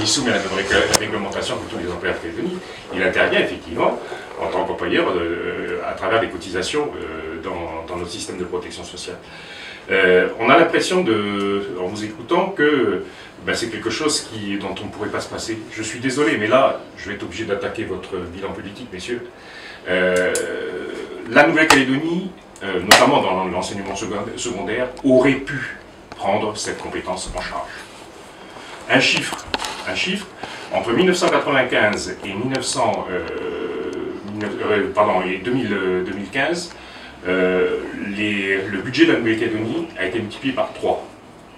il soumet à la même réglementation que tous les employeurs de Calédonie, il intervient effectivement en tant qu'employeur à travers des cotisations dans notre système de protection sociale. On a l'impression, en vous écoutant, que c'est quelque chose dont on ne pourrait pas se passer. Je suis désolé, mais là, je vais être obligé d'attaquer votre bilan politique, messieurs. La Nouvelle-Calédonie, notamment dans l'enseignement secondaire, aurait pu prendre cette compétence en charge. Un chiffre, entre 1995 et 2015, le budget de la Nouvelle-Calédonie a été multiplié par 3.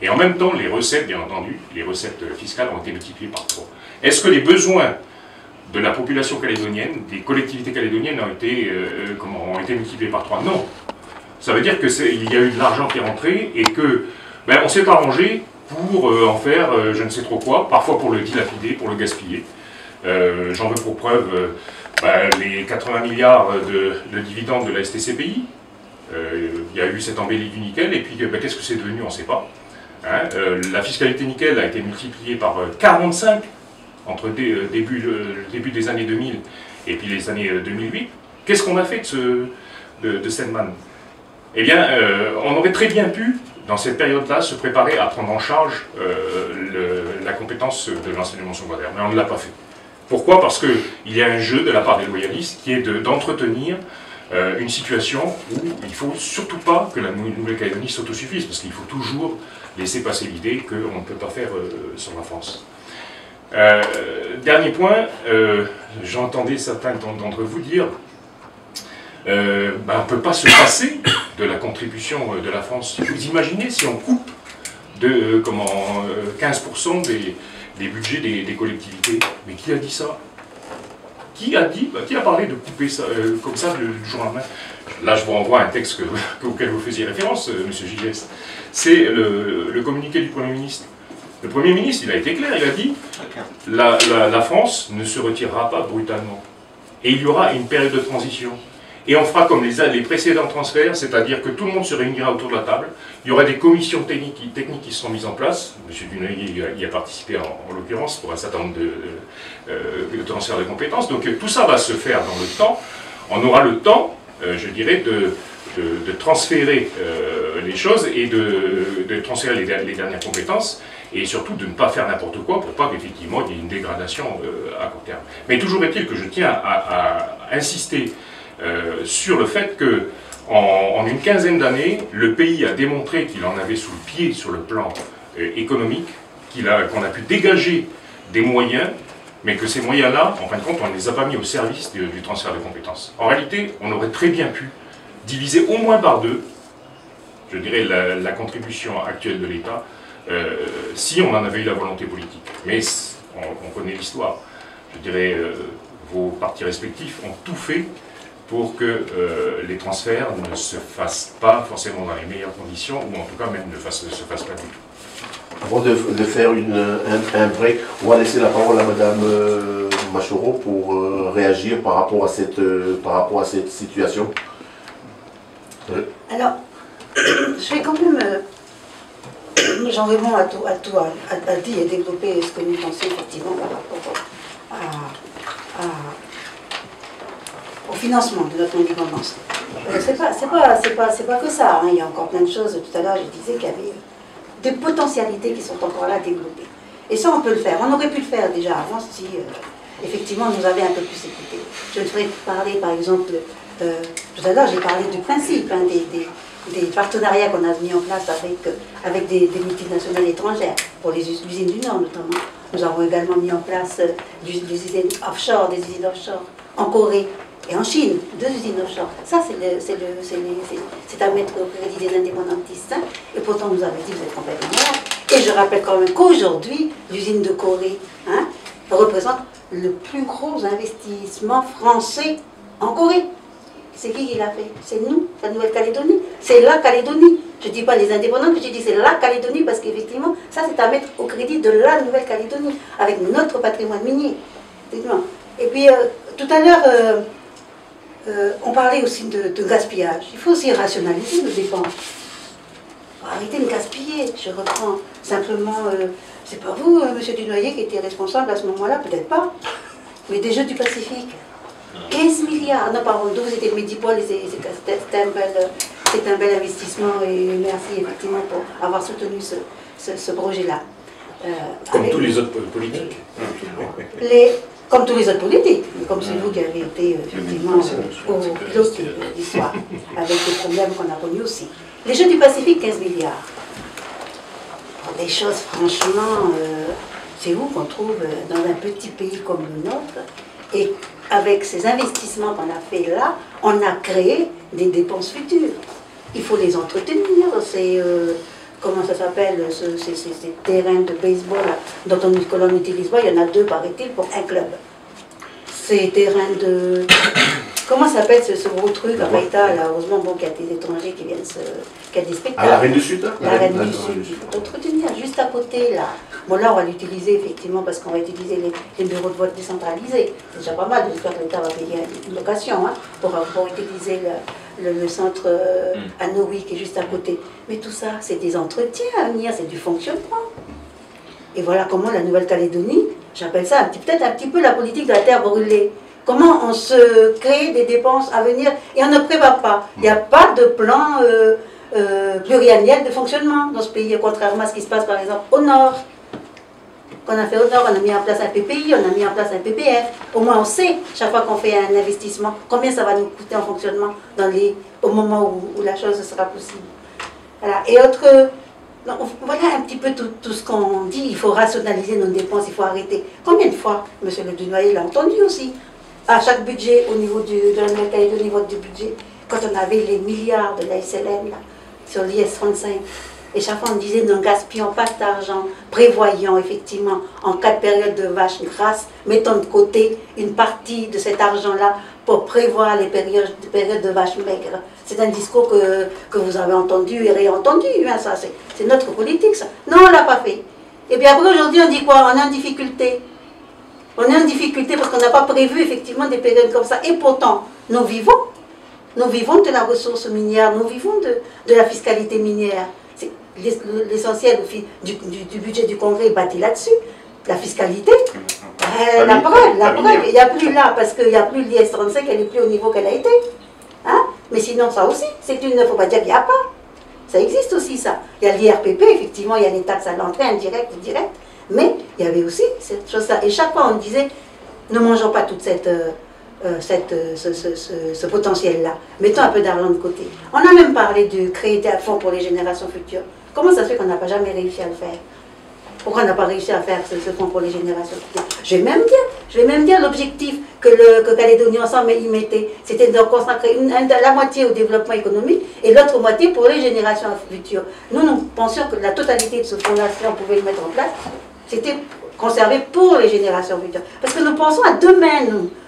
Et en même temps, les recettes, bien entendu, les recettes fiscales ont été multipliées par 3. Est-ce que les besoins de la population calédonienne, des collectivités calédoniennes ont été multipliés par 3? Non. Ça veut dire qu'il y a eu de l'argent qui est rentré et que on s'est arrangé pour en faire je ne sais trop quoi, parfois pour le dilapider, pour le gaspiller. J'en veux pour preuve les 80 milliards de dividendes de la STCPI. Il y a eu cette embellie du nickel, et puis qu'est-ce que c'est devenu, on ne sait pas. La fiscalité nickel a été multipliée par 45 entre le début des années 2000 et puis les années 2008. Qu'est-ce qu'on a fait de cette manne? Eh bien, on aurait très bien pu, dans cette période-là, se préparer à prendre en charge la compétence de l'enseignement secondaire, mais on ne l'a pas fait. Pourquoi? Parce qu'il y a un jeu de la part des loyalistes qui est d'entretenir une situation où il ne faut surtout pas que la Nouvelle-Calédonie s'autosuffise, parce qu'il faut toujours laisser passer l'idée qu'on ne peut pas faire sans la France. Dernier point, j'entendais certains d'entre vous dire on ne peut pas se passer de la contribution de la France. Vous imaginez si on coupe de 15% des budgets des collectivités? Mais qui a dit ça? Qui a parlé de couper ça comme ça du jour au lendemain? Là, je vous renvoie à un texte auquel vous faisiez référence, M. Gigès. C'est le communiqué du Premier ministre. Le Premier ministre, il a été clair, il a dit la France ne se retirera pas brutalement. Et il y aura une période de transition. Et on fera comme les précédents transferts, c'est-à-dire que tout le monde se réunira autour de la table. Il y aura des commissions techniques qui seront mises en place. M. Dunoyer y a participé en l'occurrence pour un certain nombre de transferts de compétences. Donc tout ça va se faire dans le temps. On aura le temps, je dirais, de transférer les choses et de transférer les dernières compétences. Et surtout de ne pas faire n'importe quoi pour pas qu'effectivement il y ait une dégradation à court terme. Mais toujours est-il que je tiens à insister sur le fait que en une quinzaine d'années, le pays a démontré qu'il en avait sous le pied sur le plan économique, qu'on a pu dégager des moyens, mais que ces moyens-là, en fin de compte, on ne les a pas mis au service du transfert de compétences. En réalité, on aurait très bien pu diviser au moins par 2, je dirais, la contribution actuelle de l'État, si on en avait eu la volonté politique. Mais on connaît l'histoire. Je dirais, vos partis respectifs ont tout fait pour que les transferts ne se fassent pas forcément dans les meilleures conditions, ou en tout cas même ne se fassent pas du tout. Avant de faire un break, on va laisser la parole à Madame Machoro pour réagir par rapport à cette situation. Alors, je vais quand même... Jean-Raymond a dit et développé ce que nous pensons effectivement par rapport au financement de notre indépendance. C'est pas que ça, hein. Il y a encore plein de choses. Tout à l'heure, je disais qu'il y avait des potentialités qui sont encore là à développer. Et ça, on peut le faire. On aurait pu le faire déjà avant si, effectivement, on nous avait un peu plus écoutés. Je voudrais parler, par exemple, tout à l'heure, j'ai parlé du principe, hein, des partenariats qu'on a mis en place avec des multinationales étrangères, pour les usines du Nord notamment. Nous avons également mis en place des usines offshore en Corée et en Chine, 2 usines offshore. Ça, c'est à mettre au crédit des indépendantistes. Hein. Et pourtant, nous avons dit, vous êtes complètement malade. Et je rappelle quand même qu'aujourd'hui, l'usine de Corée représente le plus gros investissement français en Corée. C'est qui l'a fait? C'est nous, la Nouvelle-Calédonie. C'est la Calédonie. Je ne dis pas les indépendants, mais je dis c'est la Calédonie, parce qu'effectivement, ça c'est à mettre au crédit de la Nouvelle-Calédonie, avec notre patrimoine minier. Et puis, tout à l'heure, on parlait aussi de gaspillage. Il faut aussi rationaliser nos dépenses. faut arrêter de gaspiller. Je reprends simplement, c'est pas vous, monsieur Dunoyer, qui était responsable à ce moment-là, peut-être pas, mais des Jeux du Pacifique. 15 milliards, non pardon, vous étiez le Medipol, c'est un bel investissement et merci effectivement pour avoir soutenu ce projet-là. Comme tous les autres politiques. Comme tous les autres politiques, mais comme c'est vous qui avez été effectivement au pilote de l'histoire, avec des problèmes qu'on a connus aussi. Les Jeux du Pacifique, 15 milliards. Pour des choses, franchement, c'est où qu'on trouve dans un petit pays comme le nôtre. Et avec ces investissements qu'on a fait là, on a créé des dépenses futures. Il faut les entretenir. C'est, comment ça s'appelle, ces terrains de baseball dont on n'utilise pas. Il y en a 2, paraît-il, pour un club. Ces terrains de... Comment ça s'appelle ce gros truc à Maïta, là, heureusement bon, qu'il y a des étrangers qui viennent qui a des spectacles. À la Reine du Sud, hein? La Reine du Sud. Entretenir juste à côté, là. Bon, là, on va l'utiliser, effectivement, parce qu'on va utiliser les bureaux de vote décentralisés. C'est déjà pas mal, j'espère que l'État va payer une location, hein, pour utiliser le centre Anoui qui est juste à côté. Mais tout ça, c'est des entretiens à venir, c'est du fonctionnement. Et voilà comment la Nouvelle-Calédonie, j'appelle ça peut-être un petit peu la politique de la terre brûlée. Comment on se crée des dépenses à venir et on ne prépare pas. Il n'y a pas de plan pluriannuel de fonctionnement dans ce pays, contrairement à ce qui se passe par exemple au Nord. Qu'on a fait au Nord, on a mis en place un PPI, on a mis en place un PPF. Au moins on sait, chaque fois qu'on fait un investissement, combien ça va nous coûter en fonctionnement au moment où la chose sera possible. Voilà. Et voilà un petit peu tout ce qu'on dit. Il faut rationaliser nos dépenses, il faut arrêter. Combien de fois, M. le Dunoyer l'a entendu aussi, à chaque budget, au niveau de la Nouvelle-Calédonie, au niveau du budget, quand on avait les milliards de la SLM là, sur l'IS-35, et chaque fois on disait ne gaspillons pas cet argent, prévoyons effectivement en cas de période de vache grasse, mettons de côté une partie de cet argent-là pour prévoir les périodes de vache maigre. C'est un discours que vous avez entendu et réentendu, hein, ça c'est notre politique ça. Non, on ne l'a pas fait. Et bien après aujourd'hui on dit quoi? On est en difficulté. On est en difficulté parce qu'on n'a pas prévu effectivement des périodes comme ça. Et pourtant, nous vivons de la ressource minière, nous vivons de la fiscalité minière. L'essentiel du budget du Congrès est bâti là-dessus. La fiscalité, la preuve, il n'y a plus là, parce qu'il n'y a plus l'IS-35, elle n'est plus au niveau qu'elle a été. Hein? Mais sinon, ça aussi, il ne faut pas dire qu'il n'y a pas. Ça existe aussi, ça. Il y a l'IRPP, effectivement, il y a les taxes à l'entrée, indirectes, directes. Mais il y avait aussi cette chose-là. Et chaque fois, on disait, ne mangeons pas toute ce potentiel-là. Mettons un peu d'argent de côté. On a même parlé de créer des fonds pour les générations futures. Comment ça se fait qu'on n'a pas jamais réussi à le faire? Pourquoi on n'a pas réussi à faire ce fonds pour les générations futures? Je vais même dire l'objectif que Calédonie Ensemble y mettait, c'était de consacrer la moitié au développement économique et l'autre moitié pour les générations futures. Nous pensions que la totalité de ce fonds-là, si on pouvait le mettre en place, c'était conservé pour les générations futures. Parce que nous pensons à demain,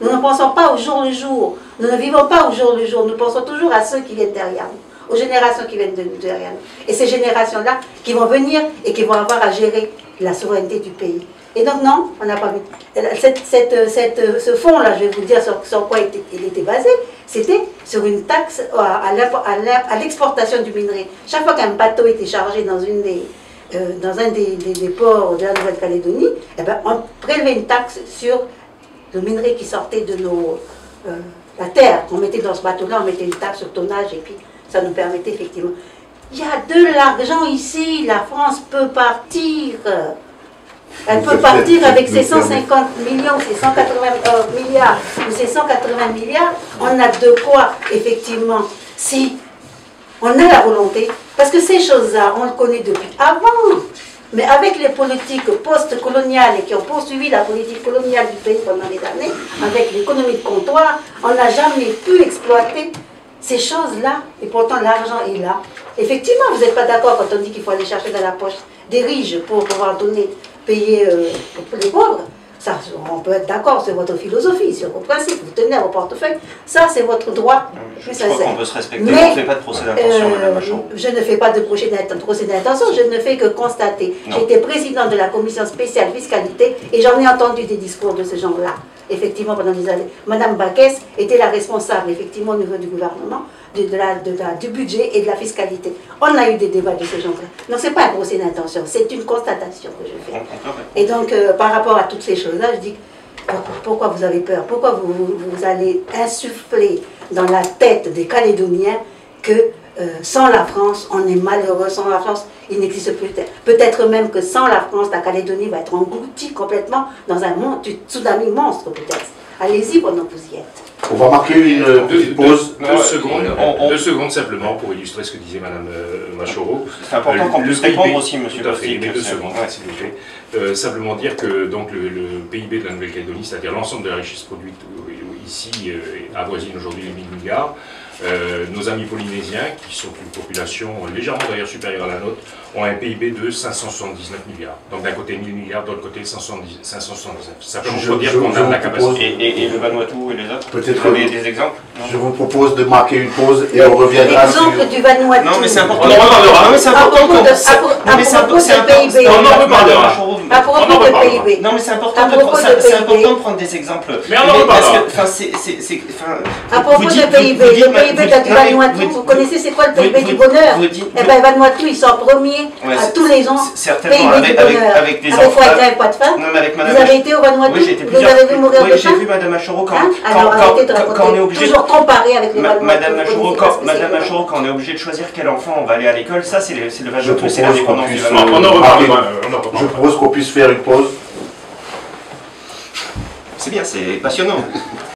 nous ne pensons pas au jour le jour, nous ne vivons pas au jour le jour, nous pensons toujours à ceux qui viennent derrière nous, aux générations qui viennent derrière nous. Et ces générations-là qui vont venir et qui vont avoir à gérer la souveraineté du pays. Et donc non, on n'a pas vu. Ce fonds-là, je vais vous dire sur quoi il était basé, c'était sur une taxe à l'exportation du minerai. Chaque fois qu'un bateau était chargé dans un des ports de la Nouvelle-Calédonie, eh ben, on prélevait une taxe sur le minerai qui sortait de la terre. On mettait dans ce bateau-là, on mettait une taxe sur tonnage et puis ça nous permettait effectivement. Il y a de l'argent ici, la France peut partir. Elle peut partir avec ses 150 millions, ses 180 milliards ou ses 180 milliards. On a de quoi, effectivement, si on a la volonté. Parce que ces choses-là, on le connaît depuis avant. Mais avec les politiques post-coloniales et qui ont poursuivi la politique coloniale du pays pendant des années, avec l'économie de comptoir, on n'a jamais pu exploiter ces choses-là. Et pourtant, l'argent est là. Effectivement, vous n'êtes pas d'accord quand on dit qu'il faut aller chercher dans la poche des riches pour pouvoir payer les pauvres. Ça, on peut être d'accord, c'est votre philosophie, c'est vos principes, vous tenez à vos portefeuilles, ça c'est votre droit plus sincère. Je crois qu'on peut se respecter, mais on ne fait pas de procès d'intention, Madame Machon. Je ne fais pas de procès d'intention, je ne fais que constater. J'étais présidente de la commission spéciale fiscalité et j'en ai entendu des discours de ce genre-là. effectivement, pendant des années. Madame Baquès était la responsable, effectivement, au niveau du gouvernement, du budget et de la fiscalité. On a eu des débats de ce genre-là. Donc, ce n'est pas un procès d'intention, c'est une constatation que je fais. Et donc, par rapport à toutes ces choses-là, je dis, pourquoi vous avez peur? Pourquoi vous allez insuffler dans la tête des Calédoniens que sans la France, on est malheureux, sans la France, il n'existe plus. Peut-être même que sans la France, la Calédonie va être engloutie complètement dans un tsunami monstre, peut-être. Allez-y pendant que vous y êtes. On va marquer une petite pause. Deux secondes simplement pour illustrer ce que disait Madame Machoro. C'est important qu'on puisse répondre aussi, Monsieur Bostic. Deux secondes, s'il vous plaît. Simplement dire que donc, le PIB de la Nouvelle-Calédonie, c'est-à-dire l'ensemble de la richesse produite ici, avoisine aujourd'hui les 1000 milliards. Nos amis polynésiens, qui sont une population légèrement d'ailleurs supérieure à la nôtre, ont un PIB de 579 milliards. Donc d'un côté 1000 milliards, de l'autre côté 579. Simplement pour dire qu'on a la capacité. Et le Vanuatu et les autres, peut-être vous avez des exemples? Je vous propose de marquer une pause et on reviendra sur... L'exemple du Vanuatu. Non mais c'est important. On en reparlera. Non mais c'est important qu'on... À propos de PIB. On en reparlera. À propos de PIB. Non mais c'est important de prendre des exemples. Mais on en reparlera. À propos de PIB, le PIB du Vanuatu, vous connaissez c'est quoi le PIB du bonheur? Eh bien, Vanuatu, ils sont premiers à tous les ans. Certainement, PIB du bonheur. avec des enfants. Avec enfants. Grève, pas de faim. Non, mais avec Madame Vous avez été au Vanuatu? Oui, j'ai été vous avez vu mourir de faim? j'ai vu Madame Machoro quand on est obligé toujours comparer avec les Vanuatu. Madame Machoro, quand on est obligé de choisir quel enfant on va aller à l'école, ça c'est le Vanuatu, c'est l'indépendance du Vanuatu. On en reparlera. Je propose qu'on puisse faire une pause. C'est bien, c'est passionnant.